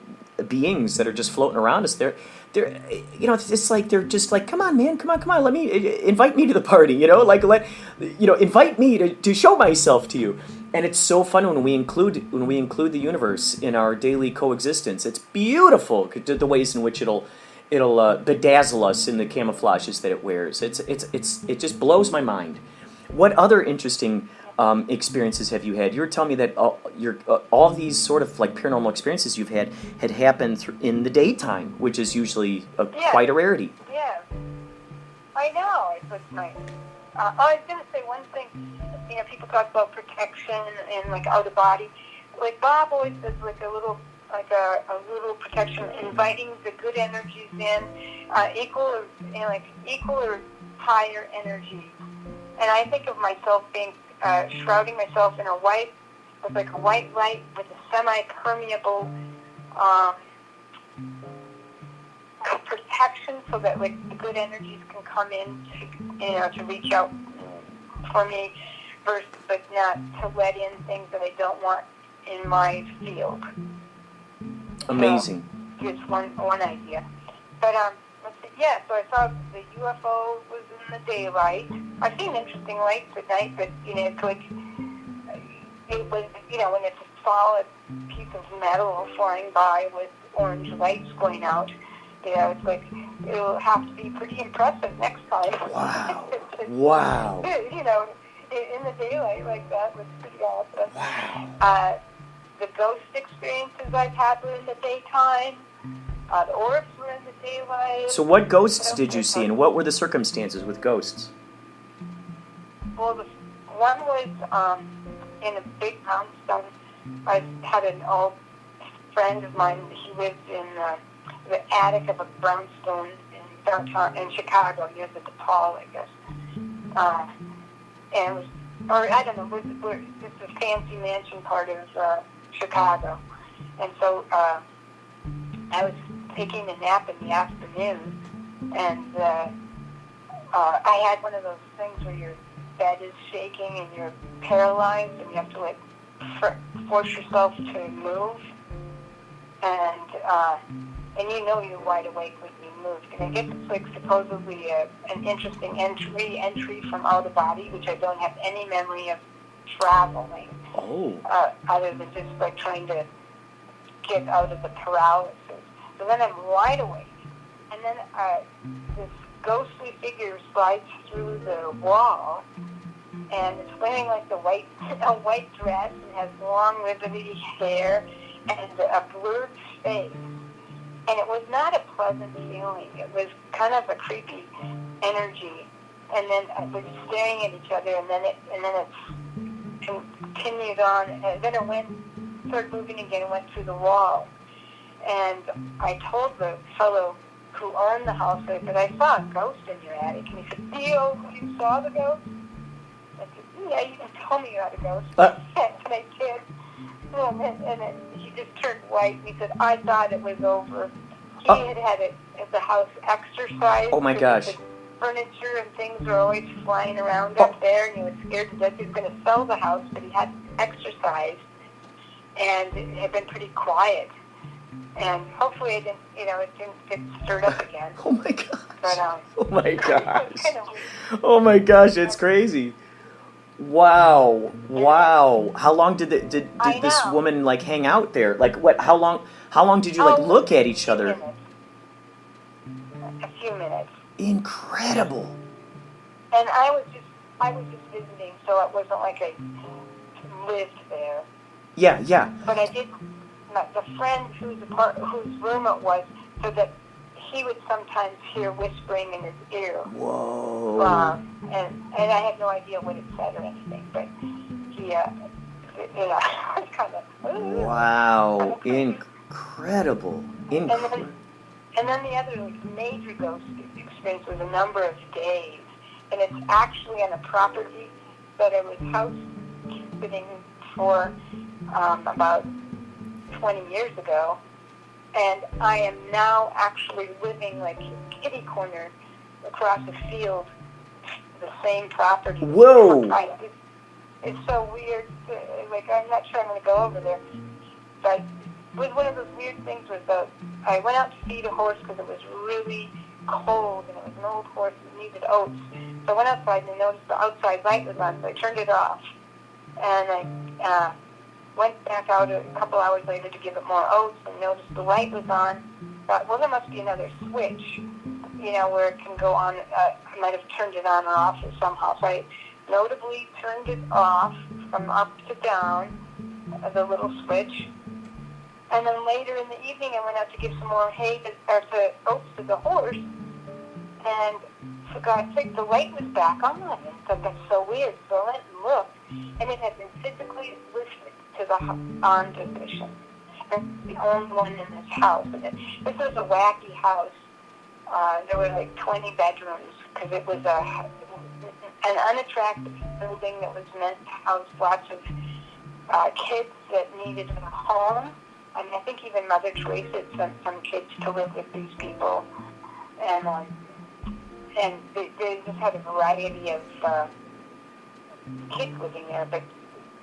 beings that are just floating around us, they're you know, it's like they're just like, come on, man, come on, let me invite me to the party. You know, like invite me to show myself to you. And it's so fun when we include the universe in our daily coexistence. It's beautiful the ways in which it'll bedazzle us in the camouflages that it wears. It just blows my mind. What other interesting experiences have you had? You were telling me that all these sort of like paranormal experiences you've had happened in the daytime, which is usually quite a rarity. Yeah, I know. It was nice. I was going to say one thing. You know, people talk about protection and like out of body. Like Bob always says, like a little protection, inviting the good energies in, equal or higher energy. And I think of myself being shrouding myself in a white light with a semi-permeable protection, so that like the good energies can come in to reach out for me, versus but not to let in things that I don't want in my field. Amazing. So, just one idea. But let's see. Yeah, so I saw the UFO was in the daylight. I've seen interesting lights at night, but it's like it was when it's a solid piece of metal flying by with orange lights going out. It's like it'll have to be pretty impressive next time. Wow. Wow. In the daylight like that was pretty awesome. Wow. The ghost experiences I've had were in the daytime. The orbs were in the daylight. So what ghosts did you see, and what were the circumstances with ghosts? Well, one was in a big brownstone. I had an old friend of mine. He lived in the attic of a brownstone in downtown in Chicago, near the DePaul, I guess. And it was, or I don't know, it's a fancy mansion part of Chicago. And so I was taking a nap in the afternoon, and I had one of those things where your bed is shaking and you're paralyzed and you have to like force yourself to move, and you're wide awake when you move. And I guess it's like supposedly an interesting entry from out of body, which I don't have any memory of traveling. Oh. Other than just like trying to get out of the paralysis. So then I'm wide awake, and then this ghostly figure slides through the wall, and it's wearing like a white dress and has long ribbony hair and a blurred face. And it was not a pleasant feeling. It was kind of a creepy energy. And then we're staring at each other, and then it continued on, and then it started moving again and went through the wall. And I told the fellow who owned the house, I said, I saw a ghost in your attic. And he said, you saw the ghost? I said, yeah, you didn't tell me you had a ghost. And I did. And then he just turned white, and he said, I thought it was over. He had it at the house exercised. Oh, my gosh. The furniture and things were always flying around up there, and he was scared to death he was going to sell the house, but he had exercised, and it had been pretty quiet. And hopefully it didn't get stirred up again. Oh, my gosh. But, oh, my gosh. Kind of weird. Oh, my gosh, it's crazy. Wow. How long did this woman like hang out there? Like what? How long did you like look at each other? A few minutes. Incredible. And I was just visiting, so it wasn't like I lived there. Yeah. But I did. The friend whose room it was, so that he would sometimes hear whispering in his ear. Whoa. And I had no idea what it said or anything, but he, was kind of. Wow. Incredible. And then the other major ghost experience was a number of days, and it's actually on a property that I was house sitting for about 20 years ago, and I am now actually living like kitty corner across the field, the same property. Whoa! It's so weird. Like, I'm not sure I'm going to go over there. But it was one of those weird things where I went out to feed a horse because it was really cold, and it was an old horse that needed oats. So I went outside and I noticed the outside light was on, so I turned it off. And I went back out a couple hours later to give it more oats and noticed the light was on. Thought, well, there must be another switch, where it can go on. I might have turned it on or off or somehow. So I notably turned it off from up to down, the little switch. And then later in the evening, I went out to give some more oats to the horse, and for God's sake, the light was back on. And I thought, that's so weird. So I went and looked, and it had been physically lifted to the on position. And the only one in this house. And this was a wacky house. There were like 20 bedrooms, because it was an unattractive building that was meant to house lots of kids that needed a home. I mean, I think even Mother Teresa sent some kids to live with these people. And they just had a variety of kids living there, but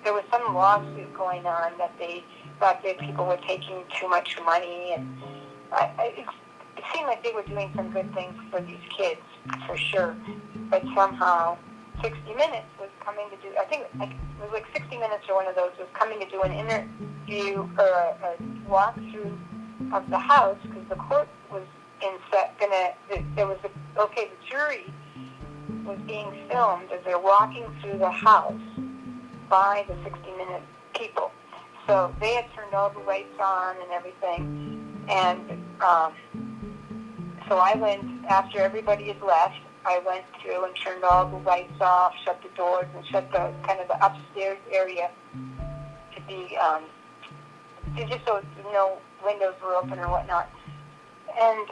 there was some lawsuit going on that they thought that people were taking too much money, and it seemed like they were doing some good things for these kids, for sure. But somehow 60 Minutes was coming to do, I think it was like 60 Minutes or one of those was coming to do an interview or a walkthrough of the house, because the court was the jury was being filmed as they're walking through the house by the 60 Minute people. So they had turned all the lights on and everything, and so I went, after everybody had left, I went through and turned all the lights off, shut the doors, and shut the kind of the upstairs area to be, just so no windows were open or whatnot. And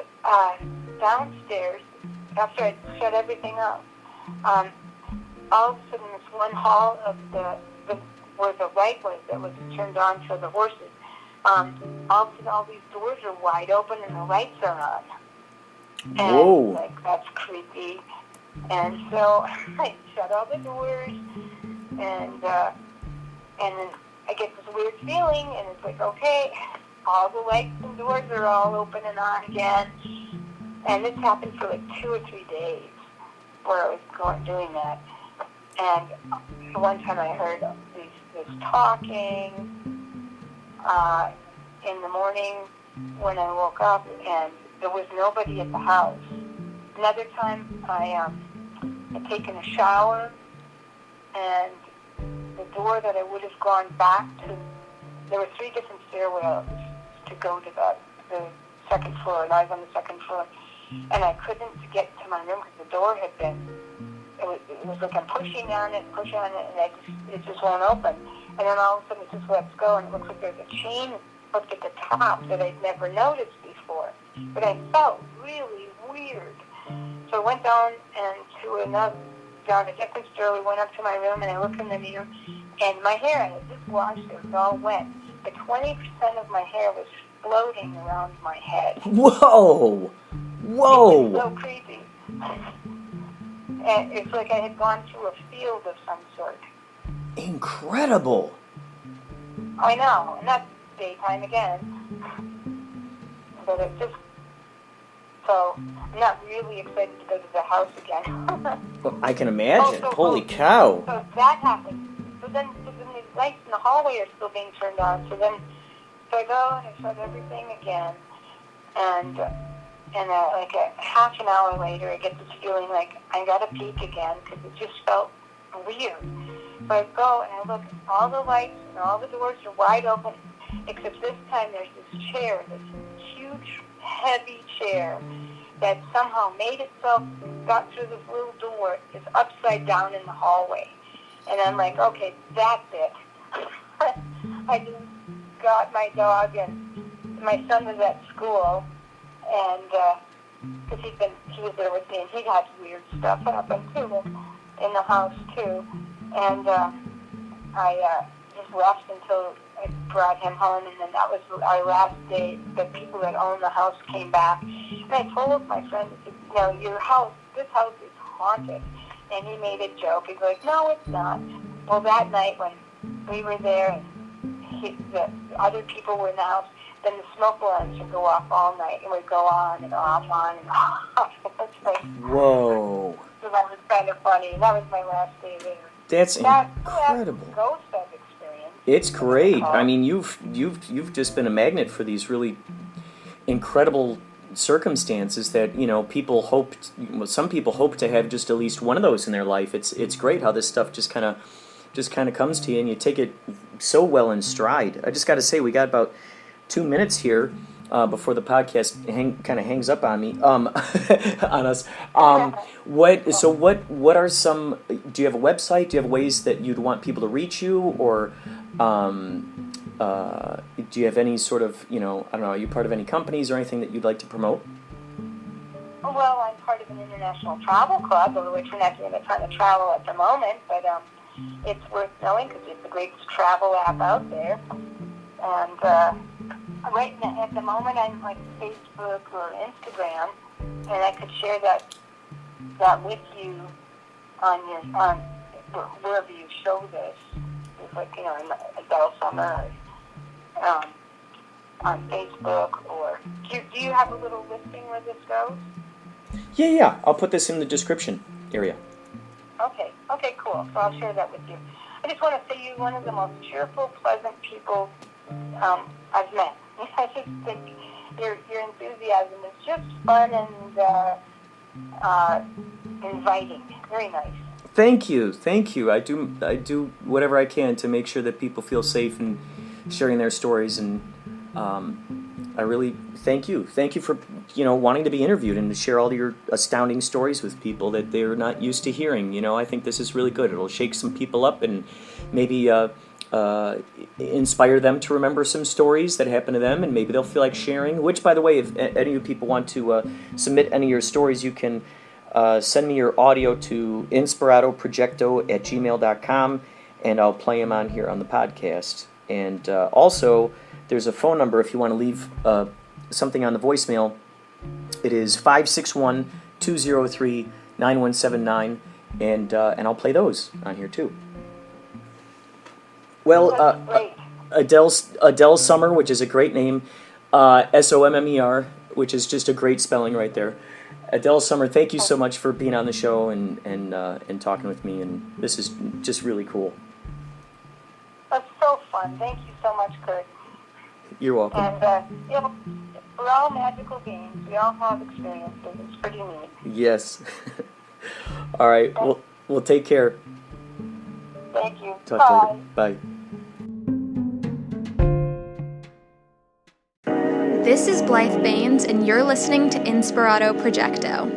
downstairs, after I shut everything up, all of a sudden this one hall of where the light was that was turned on for the horses, all of a sudden all these doors are wide open and the lights are on. And Whoa. like, that's creepy. And so I shut all the doors, and then I get this weird feeling, and it's like, okay, all the lights and doors are all open and on again. And this happened for like 2 or 3 days where I was doing that. And one time I heard this talking in the morning when I woke up, and there was nobody at the house. Another time I had taken a shower, and the door that I would have gone back to, there were 3 different stairwells to go to the second floor, and I was on the second floor, and I couldn't get to my room because the door had been, it was like I'm pushing on it, and it just won't open. And then all of a sudden it just lets go, and it looks like there's a chain hooked at the top that I'd never noticed before. But I felt really weird. So I went down down a different stairway, went up to my room, and I looked in the mirror, and my hair, I had just washed it, was all wet. But 20% of my hair was floating around my head. Whoa! Whoa! It was so creepy. And it's like I had gone through a field of some sort. Incredible! I know, and that's daytime again. But it just, so I'm not really excited to go to the house again. Well, I can imagine. Holy cow! So that happened. So then the lights in the hallway are still being turned on. So I go and I shut everything again, and like a half an hour later, I get this feeling like I got to peek again because it just felt weird. So I go and I look, all the lights and all the doors are wide open, except this time there's this chair, this huge, heavy chair that somehow made itself, got through this little door, is upside down in the hallway. And I'm like, okay, that's it. I just got my dog, and my son was at school, and because he was there with me, and he had weird stuff happen to him in the house too. And I just left until I brought him home, and then that was our last day. The people that owned the house came back, and I told my friend, this house is haunted. And he made a joke. He's like, no, it's not. Well, that night when we were there and the other people were in the house, then the smoke alarms would go off all night, and would go on and off, on and off. Whoa. So that was kind of funny. That was my last day there. That's incredible. That's ghost I've experienced. It's great. I mean, you've just been a magnet for these really incredible circumstances that some people hope to have just at least one of those in their life. It's great how this stuff just kind of comes to you, and you take it so well in stride. I just got to say, we got about 2 minutes here before the podcast kind of hangs up on me on us. What are some? Do you have a website? Do you have ways that you'd want people to reach you, or do you have any sort of, I don't know, are you part of any companies or anything that you'd like to promote? Well, I'm part of an international travel club, which we're not doing a ton of travel at the moment, but it's worth knowing because it's the greatest travel app out there. And right now, at the moment, I'm like Facebook or Instagram, and I could share that with you on wherever you show this. like, I'm Adele Sommer, on Facebook, or do you have a little listing where this goes? Yeah. I'll put this in the description area. Okay, cool. So I'll share that with you. I just want to say you're one of the most cheerful, pleasant people I've met. I just think your enthusiasm is just fun and inviting. Very nice. Thank you. I do whatever I can to make sure that people feel safe and sharing their stories, and I really thank you. Thank you for wanting to be interviewed and to share all your astounding stories with people that they're not used to hearing. I think this is really good. It'll shake some people up and maybe inspire them to remember some stories that happened to them, and maybe they'll feel like sharing. Which, by the way, if any of you people want to submit any of your stories, you can send me your audio to inspiradoprojecto@gmail.com, and I'll play them on here on the podcast. And also, there's a phone number if you want to leave something on the voicemail. It is 561-203-9179, and I'll play those on here too. Well, Adele Sommer, which is a great name, Sommer, which is just a great spelling right there. Adele Sommer, thank you so much for being on the show and talking with me, and this is just really cool. That's so fun. Thank you so much, Kurt. You're welcome. And we're all magical beings. We all have experiences. It's pretty neat. Yes. All right. We'll take care. Thank you. Talk to you later. Bye. This is Blythe Baines, and you're listening to Inspirado Projecto.